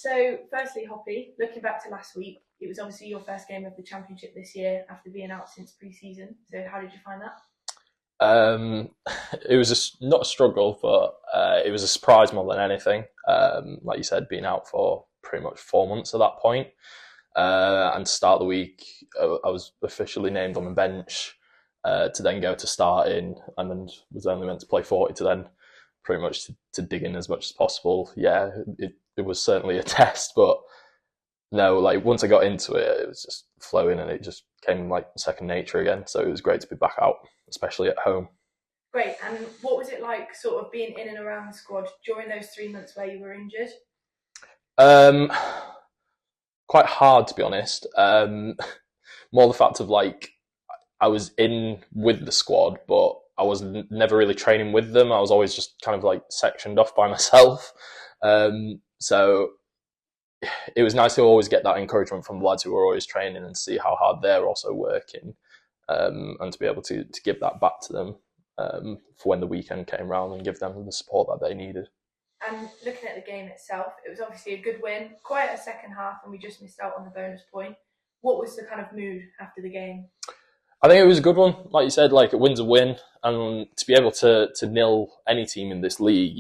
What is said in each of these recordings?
So, firstly, Hoppy, looking back to last week, it was obviously your first game of the championship this year after being out since pre-season. So, how did you find that? Um, it was not a struggle, but it was a surprise more than anything. Like you said, being out for pretty much 4 months at that point. And to start the week, I was officially named on the bench to then go to starting, and then was only meant to play 40 to then pretty much to dig in as much as possible. Yeah, it was certainly a test, but no, like once I got into it, it was just flowing and it just came like second nature again. So it was great to be back out, especially at home. Great. And what was it like, sort of being in and around the squad during those 3 months where you were injured? Um, Quite hard to be honest. More the fact of like I was in with the squad, but I was never really training with them. I was always just kind of like sectioned off by myself. So it was nice to always get that encouragement from the lads who were always training and see how hard they're also working, and to be able to give that back to them for when the weekend came round and give them the support that they needed. And looking at the game itself, it was obviously a good win, quite a second half, and we just missed out on the bonus point. What was the kind of mood after the game? I think it was a good one. Like you said, like a win's a win, and to be able to nil any team in this league,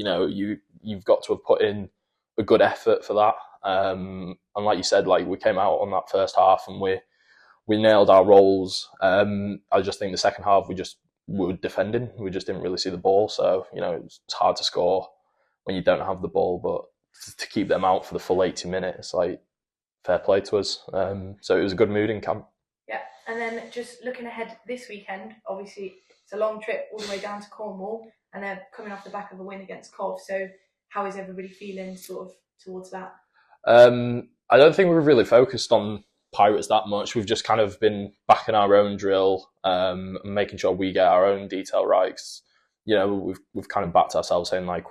you've got to have put in a good effort for that. And like you said, like we came out on that first half and we nailed our roles. I just think the second half we were defending. We just didn't really see the ball, so it's hard to score when you don't have the ball. But to keep them out for the full 80 minutes, like fair play to us. So it was a good mood in camp. Yeah, and then just looking ahead this weekend, obviously it's a long trip all the way down to Cornwall, and they're coming off the back of a win against Cov. So how is everybody feeling sort of towards that? I don't think we've really focused on Pirates that much. We've just kind of been backing our own drill, and making sure we get our own detail right. 'Cause, we've kind of backed ourselves saying like,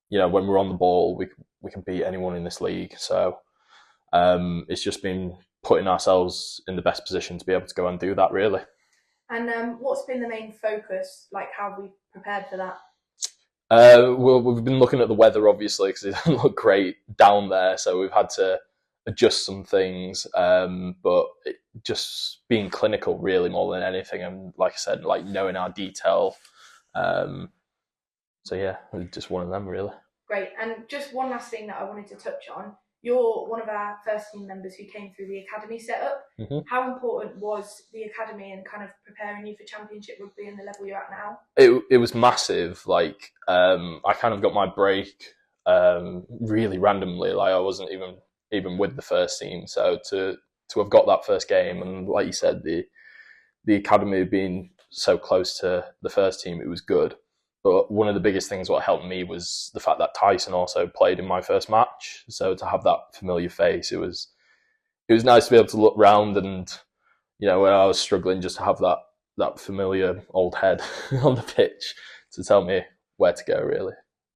when we're on the ball, we can beat anyone in this league. So it's just been putting ourselves in the best position to be able to go and do that, really. And what's been the main focus? Like, how have we prepared for that? Well, we've been looking at the weather, obviously, because it doesn't look great down there. So we've had to adjust some things, but just being clinical, really, more than anything. And like I said, like knowing our detail. So yeah, just one of them, really. Great. And just one last thing that I wanted to touch on. You're one of our first team members who came through the academy setup. Mm-hmm. How important was the academy and kind of preparing you for championship rugby and the level you're at now? It was massive. Like I kind of got my break really randomly. Like I wasn't even with the first team. So to have got that first game, and like you said, the academy being so close to the first team, it was good. But one of the biggest things what helped me was the fact that Tyson also played in my first match. So to have that familiar face, it was nice to be able to look round and, when I was struggling, just to have that familiar old head on the pitch to tell me where to go, really.